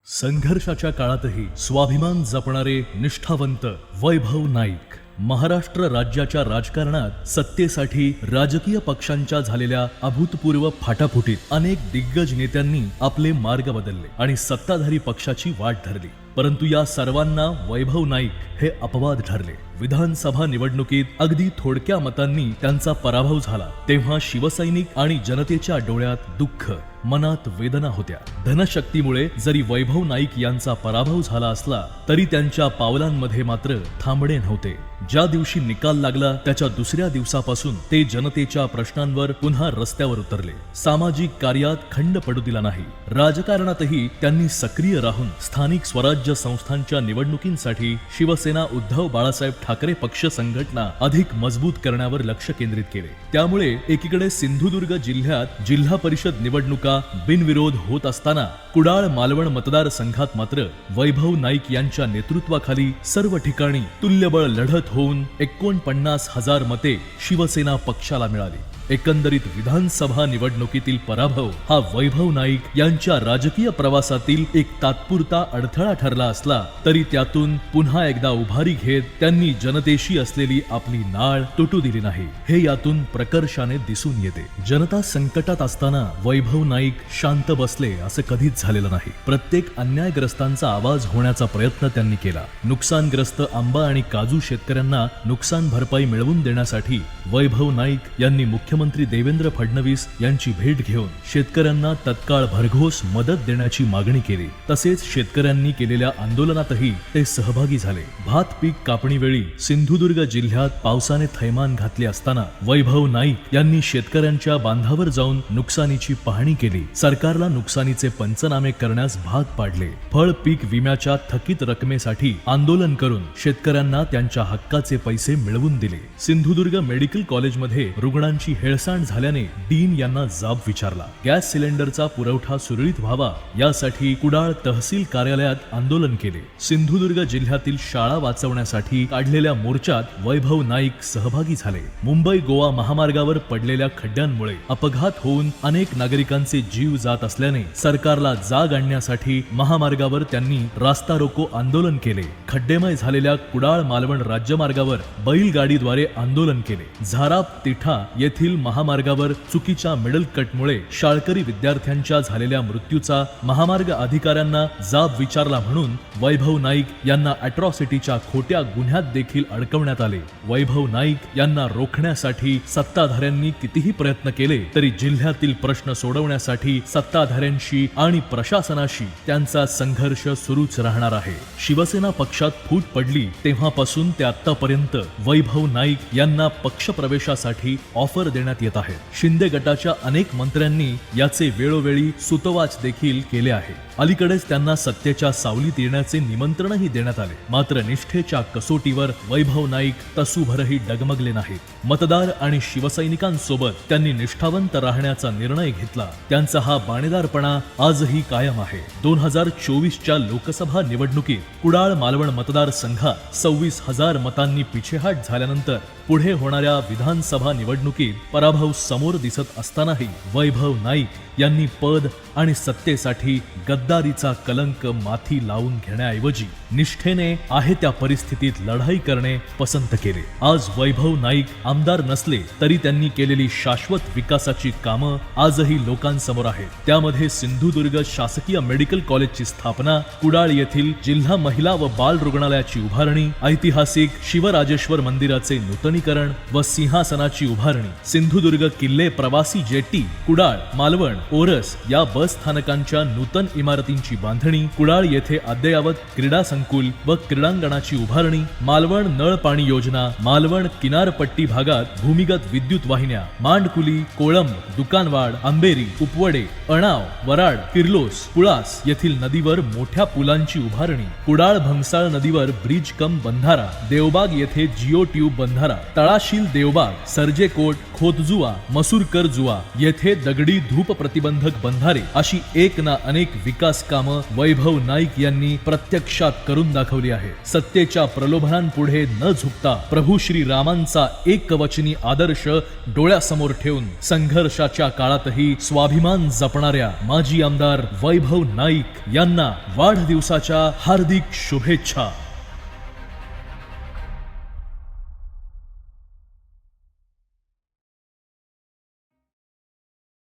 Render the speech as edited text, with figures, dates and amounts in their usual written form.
संघर्षाच्या काळातही स्वाभिमान जपणारे निष्ठावंत वैभव नाईक महाराष्ट्र राज्याच्या राजकारणात सत्तेसाठी राजकीय पक्षांच्या झालेल्या अभूतपूर्व फाटाफुटीत अनेक दिग्गज नेत्यांनी आपले मार्ग बदलले आणि सत्ताधारी पक्षाची वाट धरली, परंतु या सर्वांना वैभव नाईक हे अपवाद ठरले। विधानसभा निवडणुकीत अगदी थोडक्या मतांनी त्यांचा पराभव झाला तेव्हा शिवसैनिक आणि जनतेच्या डोळ्यात दुःख, मनात वेदना होत्या। धनशक्तीमुळे जरी वैभव नाईक यांचा पराभव झाला असला तरी त्यांच्या पावलांमध्ये मात्र थांबणे नव्हते। ज्या दिवशी निकाल लागला त्याच्या दुसऱ्या दिवसापासून ते जनतेच्या प्रश्नांवर पुन्हा रस्त्यावर उतरले। सामाजिक कार्यात खंड पडू दिला नाही। राजकारणातही त्यांनी सक्रिय राहून स्थानिक स्वराज्य संस्थांच्या निवडणुकींसाठी शिवसेना उद्धव बाळासाहेब ठाकरे पक्ष संघटना अधिक मजबूत करण्यावर लक्ष केंद्रित केले। त्यामुळे एकीकडे सिंधुदुर्ग जिल्ह्यात जिल्हा परिषद निवडणुका बिनविरोध होत असताना कुडाळ मालवण मतदारसंघात मात्र वैभव नाईक यांच्या नेतृत्वाखाली सर्व ठिकाणी तुल्यबळ लढत होऊन 49,000 मते शिवसेना पक्षाला मिळाली। एकंदरीत विधानसभा निवडणुकीतील पराभव हा वैभव नाईक यांच्या राजकीय प्रवासातील एक तात्पुरता अडथळा ठरला असला तरी त्यातून पुन्हा एकदा उभारी घेत त्यांनी जनतेशी असलेली आपली नाळ तुटू दिली नाही, हे यातून प्रकर्षाने दिसून येते। जनता संकटात असताना वैभव नाईक शांत बसले असे कधीच झालेलं नाही। प्रत्येक अन्यायग्रस्तांचा आवाज होण्याचा प्रयत्न त्यांनी केला। नुकसानग्रस्त आंबा आणि काजू शेतकऱ्यांना नुकसान भरपाई मिळवून देण्यासाठी वैभव नाईक यांनी मुख्यमंत्री देवेंद्र फडणवीस यांची भेट घेऊन शेतकऱ्यांना तत्काळ भरघोस मदत देण्याची मागणी केली। तसेच शेतकऱ्यांनी केलेल्या आंदोलनातही ते सहभागी झाले। भात पीक कापणीवेळी सिंधुदुर्ग जिल्ह्यात पावसाने थैमान घातले असताना वैभव नाईक यांनी शेतकऱ्यांच्या बांधावर जाऊन नुकसानीची पाहणी केली। सरकारला नुकसानीचे पंचनामे करण्यास भाग पाडले। फळ पीक विम्याच्या थकीत रकमेसाठी आंदोलन करून शेतकऱ्यांना त्यांच्या हक्काचे पैसे मिळवून दिले। सिंधुदुर्ग मेडिकल कॉलेजमध्ये रुग्णांची हेळसांड झाल्याने डीन यांना जाब विचारला। गॅस सिलेंडरचा पुरवठा सुरळीत व्हावा यासाठी कुडाळ तहसील कार्यालयात आंदोलन केले। सिंधुदुर्ग जिल्ह्यातील शाळा वाचवण्यासाठी काढलेल्या मोर्चात वैभव नाईक सहभागी झाले। मुंबई गोवा महामार्गावर पडलेल्या खड्ड्यांमुळे अपघात होऊन अनेक नागरिकांचे जीव जात असल्याने सरकारला जाग आणण्यासाठी महामार्गावर त्यांनी रास्ता रोको आंदोलन केले। खड्डेमय झालेल्या कुडाळ मालवण राज्यमार्गावर बैलगाडीद्वारे आंदोलन केले। झाराप तिठा येथील महामार्गावर चुकीच्या मिडल कटमुळे शाळकरी विद्यार्थ्यांच्या झालेल्या मृत्यूचा महामार्ग अधिकाऱ्यांना जाब विचारला म्हणून वैभव नाईक यांना अॅट्रॉसिटीच्या खोट्या गुन्ह्यात देखील अडकवण्यात आले। वैभव नाईक यांना रोखण्यासाठी सत्ताधाऱ्यांनी कितीही प्रयत्न केले तरी जिल्ह्यातील प्रश्न सोडवण्यासाठी सत्ताधाऱ्यांशी आणि प्रशासनाशी त्यांचा संघर्ष सुरूच राहणार आहे। शिवसेना पक्षात फूट पडली तेव्हापासून ते आतापर्यंत वैभव नाईक यांना पक्ष प्रवेशासाठी ऑफर देण्यात येत आहे। शिंदे गटाच्या अनेक मंत्र्यांनी याचे वेळोवेळी सुतवाच देखील केले आहे। अलीकडेच त्यांना सत्तेच्या सावलीत येण्याचे निमंत्रणही देण्यात आले, मात्र निष्ठेच्या कसोटीवर वैभव नाईक तसूभरही डगमगले नाहीत। मतदार आणि शिवसैनिकांसोबत त्यांनी निष्ठावंत राहण्याचा निर्णय घेतला। त्यांचा हा बाणेदारपणा आजही कायम आहे। 2024च्या लोकसभा निवडणुकीत कुडाळ मालवण मतदारसंघात 26,000 मतांनी पिछेहाट झाल्यानंतर पुढे होणाऱ्या विधानसभा निवडणुकीत पराभव समोर दिसत असतानाही वैभव नाईक यांनी पद आणि सत्तेसाठी गद्दारीचा कलंक माथी लावून घेण्याऐवजी निष्ठेने आहे त्या परिस्थितीत लढाई करणे पसंत केले। आज वैभव नाईक आमदार नसले तरी त्यांनी केलेली शाश्वत विकासाची कामं आजही लोकांसमोर आहेत। त्यामध्ये सिंधुदुर्ग शासकीय मेडिकल कॉलेजची स्थापना, कुडाळ येथील जिल्हा महिला व बाल रुग्णालयाची उभारणी, ऐतिहासिक शिवराजेश्वर मंदिराचे नूतनीकरण व सिंहासनाची उभारणी, सिंधुदुर्ग किल्ले प्रवासी जेटी, कुडाळ मालवण ओरस या बस स्थानकांच्या नूतन इमारतींची बांधणी, कुडाळ येथे अद्ययावत क्रीडा संकुल व क्रीडांगणाची उभारणी, मालवण नळ पाणी योजना, मालवण किनारपट्टी भागात भूमिगत विद्युत वाहिन्या, मांडकुली, कोळंब, दुकानवाड, आंबेरी, उपवडे, अणाव, वराड, किर्लोस, कुळास येथील नदीवर मोठ्या पुलांची उभारणी, कुडाळ भंगसाळ नदीवर ब्रिज कम बंधारा, देवबाग येथे जिओ ट्यूब बंधारा, तळाशील देवबाग, सर्जेकोट, खोतजुवा, मसूरकर जुवा येथे दगडी धूप प्रतिबंधक बंधारे अशी एक ना अनेक विकास कामं वैभव नाईक यांनी प्रत्यक्षात करून दाखवली आहे. सत्तेच्या प्रलोभनांपुढे न झुकता प्रभू श्री रामांचा एकवचनी आदर्श डोळ्यासमोर ठेवून संघर्षाच्या काळातही स्वाभिमान जपणाऱ्या माजी आमदार वैभव नाईक यांना वाढदिवसाच्या हार्दिक शुभेच्छा.